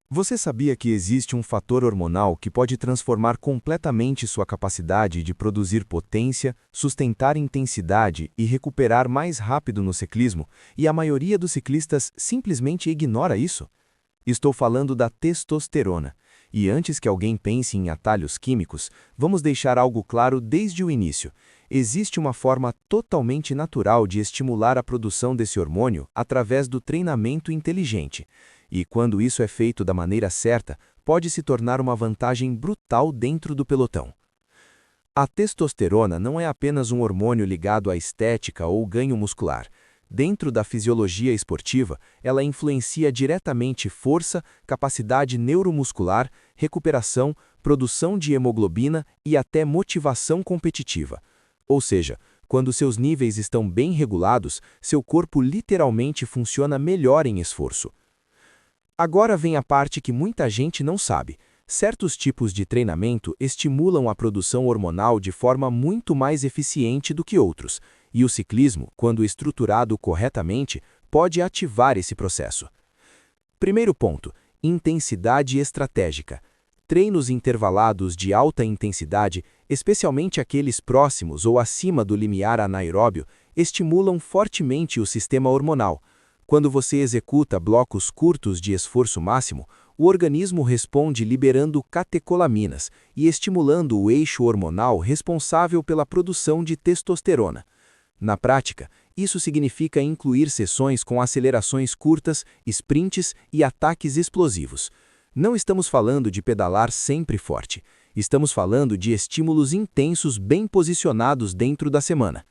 Você sabia que existe um fator hormonal que pode transformar completamente sua capacidade de produzir potência, sustentar intensidade e recuperar mais rápido no ciclismo, e a maioria dos ciclistas simplesmente ignora isso? Estou falando da testosterona. E antes que alguém pense em atalhos químicos, vamos deixar algo claro desde o início. Existe uma forma totalmente natural de estimular a produção desse hormônio através do treinamento inteligente. E quando isso é feito da maneira certa, pode se tornar uma vantagem brutal dentro do pelotão. A testosterona não é apenas um hormônio ligado à estética ou ganho muscular. Dentro da fisiologia esportiva, ela influencia diretamente força, capacidade neuromuscular, recuperação, produção de hemoglobina e até motivação competitiva. Ou seja, quando seus níveis estão bem regulados, seu corpo literalmente funciona melhor em esforço. Agora vem a parte que muita gente não sabe. Certos tipos de treinamento estimulam a produção hormonal de forma muito mais eficiente do que outros, e o ciclismo, quando estruturado corretamente, pode ativar esse processo. Primeiro ponto: intensidade estratégica. Treinos intervalados de alta intensidade, especialmente aqueles próximos ou acima do limiar anaeróbio, estimulam fortemente o sistema hormonal. Quando você executa blocos curtos de esforço máximo, o organismo responde liberando catecolaminas e estimulando o eixo hormonal responsável pela produção de testosterona. Na prática, isso significa incluir sessões com acelerações curtas, sprints e ataques explosivos. Não estamos falando de pedalar sempre forte. Estamos falando de estímulos intensos bem posicionados dentro da semana.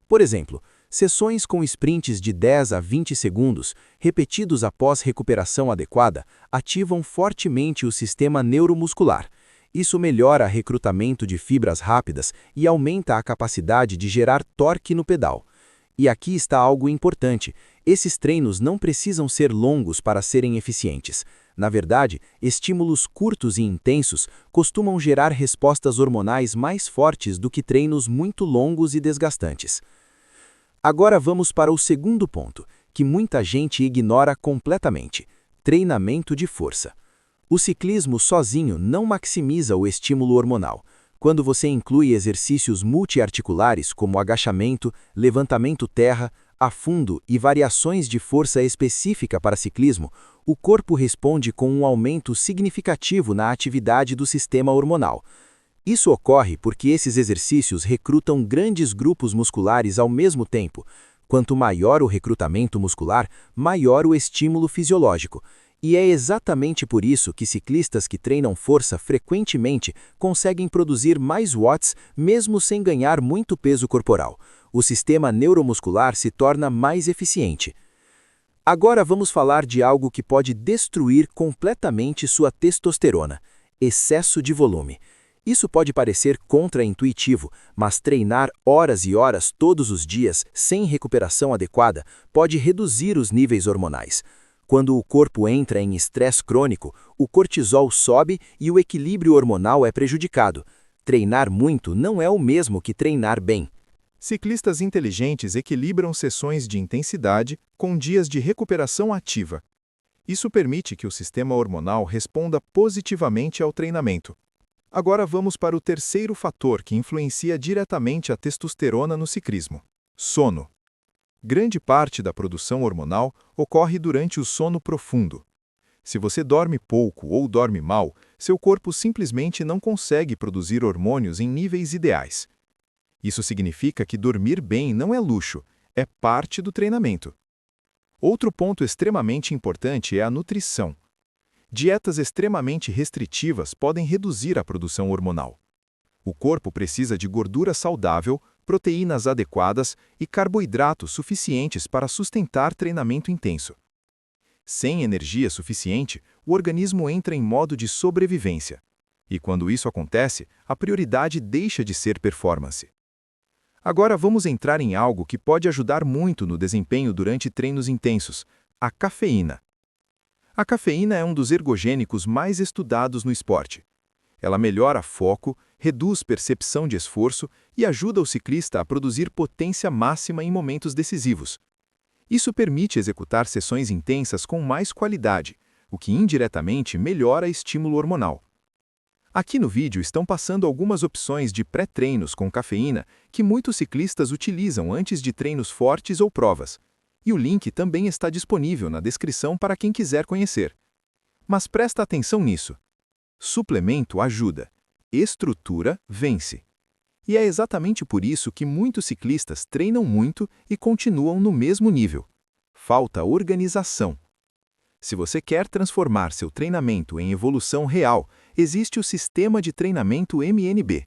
Por exemplo, sessões com sprints de 10 a 20 segundos, repetidos após recuperação adequada, ativam fortemente o sistema neuromuscular. Isso melhora o recrutamento de fibras rápidas e aumenta a capacidade de gerar torque no pedal. E aqui está algo importante: esses treinos não precisam ser longos para serem eficientes. Na verdade, estímulos curtos e intensos costumam gerar respostas hormonais mais fortes do que treinos muito longos e desgastantes. Agora vamos para o segundo ponto, que muita gente ignora completamente: treinamento de força. O ciclismo sozinho não maximiza o estímulo hormonal. Quando você inclui exercícios multiarticulares como agachamento, levantamento terra, a fundo e variações de força específica para ciclismo, o corpo responde com um aumento significativo na atividade do sistema hormonal. Isso ocorre porque esses exercícios recrutam grandes grupos musculares ao mesmo tempo. Quanto maior o recrutamento muscular, maior o estímulo fisiológico. E é exatamente por isso que ciclistas que treinam força frequentemente conseguem produzir mais watts mesmo sem ganhar muito peso corporal. O sistema neuromuscular se torna mais eficiente. Agora vamos falar de algo que pode destruir completamente sua testosterona: excesso de volume. Isso pode parecer contraintuitivo, mas treinar horas e horas todos os dias sem recuperação adequada pode reduzir os níveis hormonais. Quando o corpo entra em estresse crônico, o cortisol sobe e o equilíbrio hormonal é prejudicado. Treinar muito não é o mesmo que treinar bem. Ciclistas inteligentes equilibram sessões de intensidade com dias de recuperação ativa. Isso permite que o sistema hormonal responda positivamente ao treinamento. Agora vamos para o terceiro fator que influencia diretamente a testosterona no ciclismo: sono. Grande parte da produção hormonal ocorre durante o sono profundo. Se você dorme pouco ou dorme mal, seu corpo simplesmente não consegue produzir hormônios em níveis ideais. Isso significa que dormir bem não é luxo, é parte do treinamento. Outro ponto extremamente importante é a nutrição. Dietas extremamente restritivas podem reduzir a produção hormonal. O corpo precisa de gordura saudável, proteínas adequadas e carboidratos suficientes para sustentar treinamento intenso. Sem energia suficiente, o organismo entra em modo de sobrevivência. E quando isso acontece, a prioridade deixa de ser performance. Agora vamos entrar em algo que pode ajudar muito no desempenho durante treinos intensos: a cafeína. A cafeína é um dos ergogênicos mais estudados no esporte. Ela melhora foco, reduz percepção de esforço e ajuda o ciclista a produzir potência máxima em momentos decisivos. Isso permite executar sessões intensas com mais qualidade, o que indiretamente melhora o estímulo hormonal. Aqui no vídeo estão passando algumas opções de pré-treinos com cafeína que muitos ciclistas utilizam antes de treinos fortes ou provas. E o link também está disponível na descrição para quem quiser conhecer. Mas presta atenção nisso. Suplemento ajuda. Estrutura vence. E é exatamente por isso que muitos ciclistas treinam muito e continuam no mesmo nível. Falta organização. Se você quer transformar seu treinamento em evolução real, existe o Sistema de Treinamento MNB.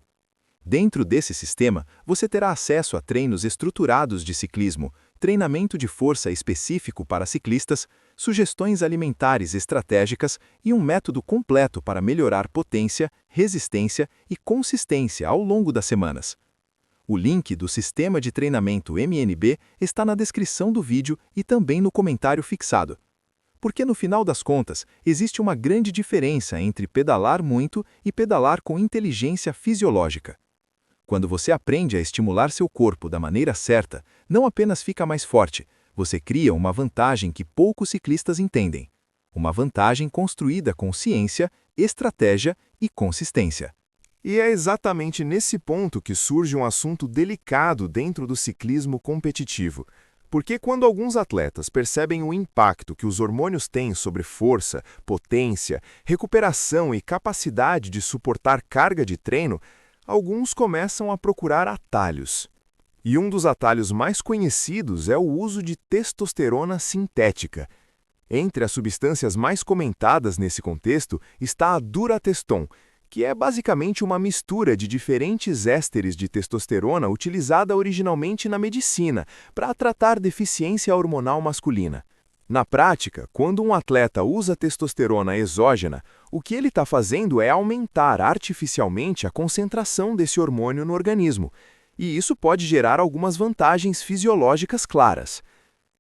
Dentro desse sistema, você terá acesso a treinos estruturados de ciclismo, treinamento de força específico para ciclistas, sugestões alimentares estratégicas e um método completo para melhorar potência, resistência e consistência ao longo das semanas. O link do Sistema de Treinamento MNB está na descrição do vídeo e também no comentário fixado. Porque no final das contas, existe uma grande diferença entre pedalar muito e pedalar com inteligência fisiológica. Quando você aprende a estimular seu corpo da maneira certa, não apenas fica mais forte, você cria uma vantagem que poucos ciclistas entendem. Uma vantagem construída com ciência, estratégia e consistência. E é exatamente nesse ponto que surge um assunto delicado dentro do ciclismo competitivo. Porque quando alguns atletas percebem o impacto que os hormônios têm sobre força, potência, recuperação e capacidade de suportar carga de treino, alguns começam a procurar atalhos. E um dos atalhos mais conhecidos é o uso de testosterona sintética. Entre as substâncias mais comentadas nesse contexto está a Durateston, que é basicamente uma mistura de diferentes ésteres de testosterona utilizada originalmente na medicina para tratar deficiência hormonal masculina. Na prática, quando um atleta usa testosterona exógena, o que ele está fazendo é aumentar artificialmente a concentração desse hormônio no organismo, e isso pode gerar algumas vantagens fisiológicas claras.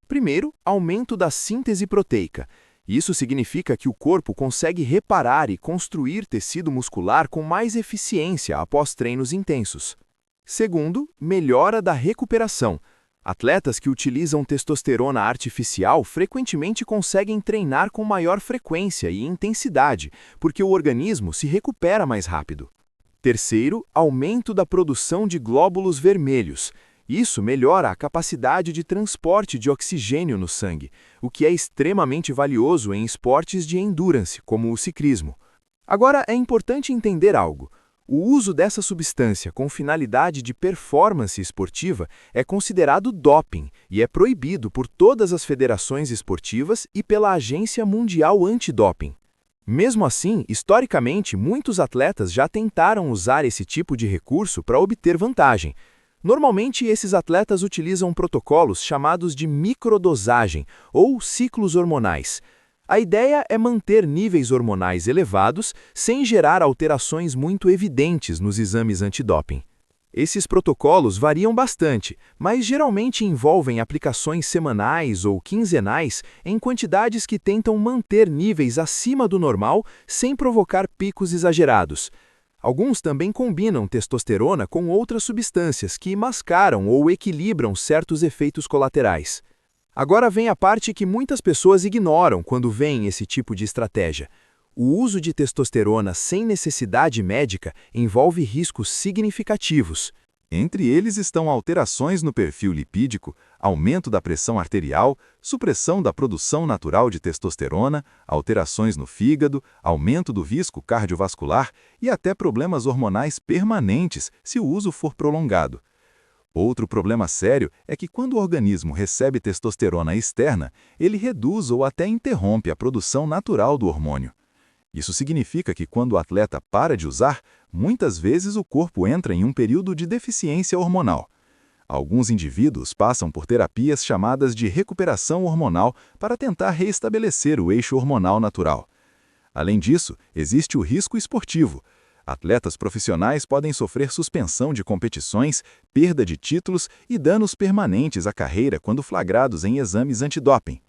Primeiro, aumento da síntese proteica. Isso significa que o corpo consegue reparar e construir tecido muscular com mais eficiência após treinos intensos. Segundo, melhora da recuperação. Atletas que utilizam testosterona artificial frequentemente conseguem treinar com maior frequência e intensidade, porque o organismo se recupera mais rápido. Terceiro, aumento da produção de glóbulos vermelhos. Isso melhora a capacidade de transporte de oxigênio no sangue, o que é extremamente valioso em esportes de endurance, como o ciclismo. Agora, é importante entender algo. O uso dessa substância com finalidade de performance esportiva é considerado doping e é proibido por todas as federações esportivas e pela Agência Mundial Antidoping. Mesmo assim, historicamente, muitos atletas já tentaram usar esse tipo de recurso para obter vantagem. Normalmente, esses atletas utilizam protocolos chamados de microdosagem ou ciclos hormonais. A ideia é manter níveis hormonais elevados sem gerar alterações muito evidentes nos exames antidoping. Esses protocolos variam bastante, mas geralmente envolvem aplicações semanais ou quinzenais em quantidades que tentam manter níveis acima do normal sem provocar picos exagerados. Alguns também combinam testosterona com outras substâncias que mascaram ou equilibram certos efeitos colaterais. Agora vem a parte que muitas pessoas ignoram quando veem esse tipo de estratégia. O uso de testosterona sem necessidade médica envolve riscos significativos. Entre eles estão alterações no perfil lipídico, aumento da pressão arterial, supressão da produção natural de testosterona, alterações no fígado, aumento do risco cardiovascular e até problemas hormonais permanentes se o uso for prolongado. Outro problema sério é que quando o organismo recebe testosterona externa, ele reduz ou até interrompe a produção natural do hormônio. Isso significa que quando o atleta para de usar, muitas vezes o corpo entra em um período de deficiência hormonal. Alguns indivíduos passam por terapias chamadas de recuperação hormonal para tentar reestabelecer o eixo hormonal natural. Além disso, existe o risco esportivo. Atletas profissionais podem sofrer suspensão de competições, perda de títulos e danos permanentes à carreira quando flagrados em exames antidoping.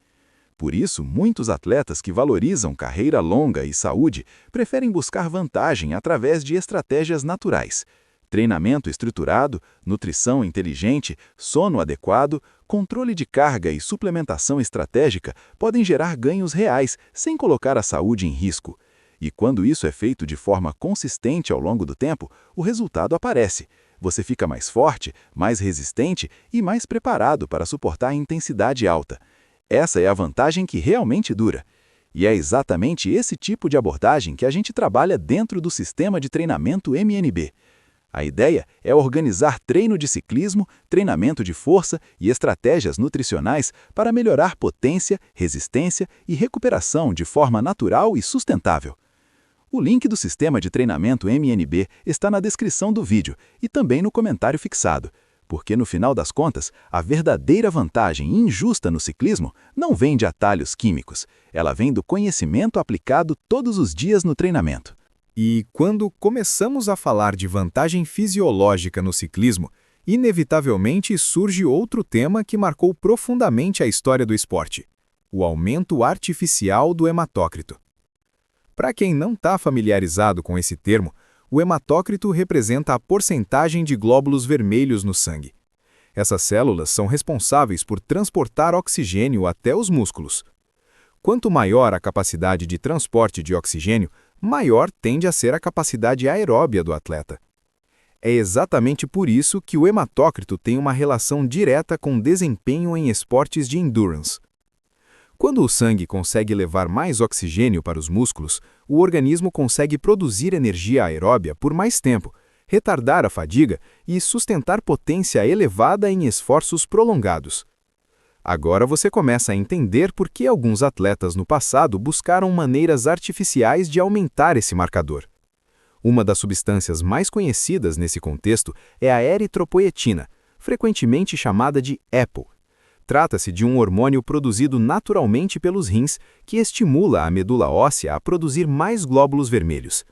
Por isso, muitos atletas que valorizam carreira longa e saúde preferem buscar vantagem através de estratégias naturais. Treinamento estruturado, nutrição inteligente, sono adequado, controle de carga e suplementação estratégica podem gerar ganhos reais sem colocar a saúde em risco. E quando isso é feito de forma consistente ao longo do tempo, o resultado aparece. Você fica mais forte, mais resistente e mais preparado para suportar a intensidade alta. Essa é a vantagem que realmente dura. E é exatamente esse tipo de abordagem que a gente trabalha dentro do sistema de treinamento MNB. A ideia é organizar treino de ciclismo, treinamento de força e estratégias nutricionais para melhorar potência, resistência e recuperação de forma natural e sustentável. O link do sistema de treinamento MNB está na descrição do vídeo e também no comentário fixado, porque no final das contas, a verdadeira vantagem injusta no ciclismo não vem de atalhos químicos, ela vem do conhecimento aplicado todos os dias no treinamento. E quando começamos a falar de vantagem fisiológica no ciclismo, inevitavelmente surge outro tema que marcou profundamente a história do esporte: o aumento artificial do hematócrito. Para quem não está familiarizado com esse termo, o hematócrito representa a porcentagem de glóbulos vermelhos no sangue. Essas células são responsáveis por transportar oxigênio até os músculos. Quanto maior a capacidade de transporte de oxigênio, maior tende a ser a capacidade aeróbia do atleta. É exatamente por isso que o hematócrito tem uma relação direta com desempenho em esportes de endurance. Quando o sangue consegue levar mais oxigênio para os músculos, o organismo consegue produzir energia aeróbia por mais tempo, retardar a fadiga e sustentar potência elevada em esforços prolongados. Agora você começa a entender por que alguns atletas no passado buscaram maneiras artificiais de aumentar esse marcador. Uma das substâncias mais conhecidas nesse contexto é a eritropoetina, frequentemente chamada de EPO. Trata-se de um hormônio produzido naturalmente pelos rins que estimula a medula óssea a produzir mais glóbulos vermelhos.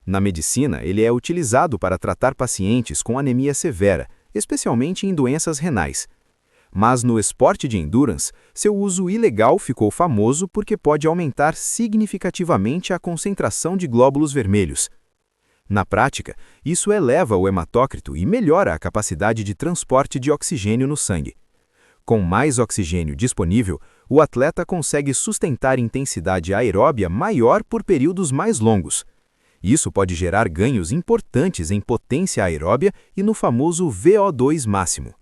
Na medicina, ele é utilizado para tratar pacientes com anemia severa, especialmente em doenças renais. Mas no esporte de endurance, seu uso ilegal ficou famoso porque pode aumentar significativamente a concentração de glóbulos vermelhos. Na prática, isso eleva o hematócrito e melhora a capacidade de transporte de oxigênio no sangue. Com mais oxigênio disponível, o atleta consegue sustentar intensidade aeróbia maior por períodos mais longos. Isso pode gerar ganhos importantes em potência aeróbia e no famoso VO2 máximo.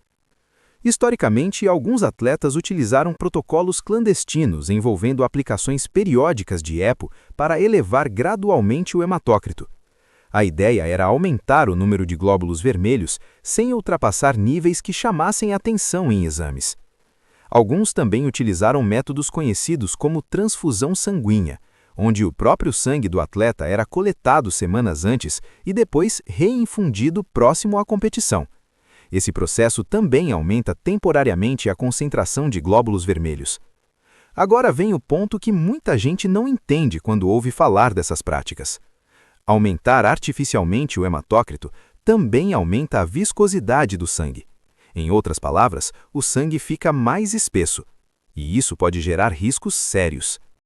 Historicamente, alguns atletas utilizaram protocolos clandestinos envolvendo aplicações periódicas de EPO para elevar gradualmente o hematócrito. A ideia era aumentar o número de glóbulos vermelhos sem ultrapassar níveis que chamassem atenção em exames. Alguns também utilizaram métodos conhecidos como transfusão sanguínea, onde o próprio sangue do atleta era coletado semanas antes e depois reinfundido próximo à competição. Esse processo também aumenta temporariamente a concentração de glóbulos vermelhos. Agora vem o ponto que muita gente não entende quando ouve falar dessas práticas. Aumentar artificialmente o hematócrito também aumenta a viscosidade do sangue. Em outras palavras, o sangue fica mais espesso. E isso pode gerar riscos sérios.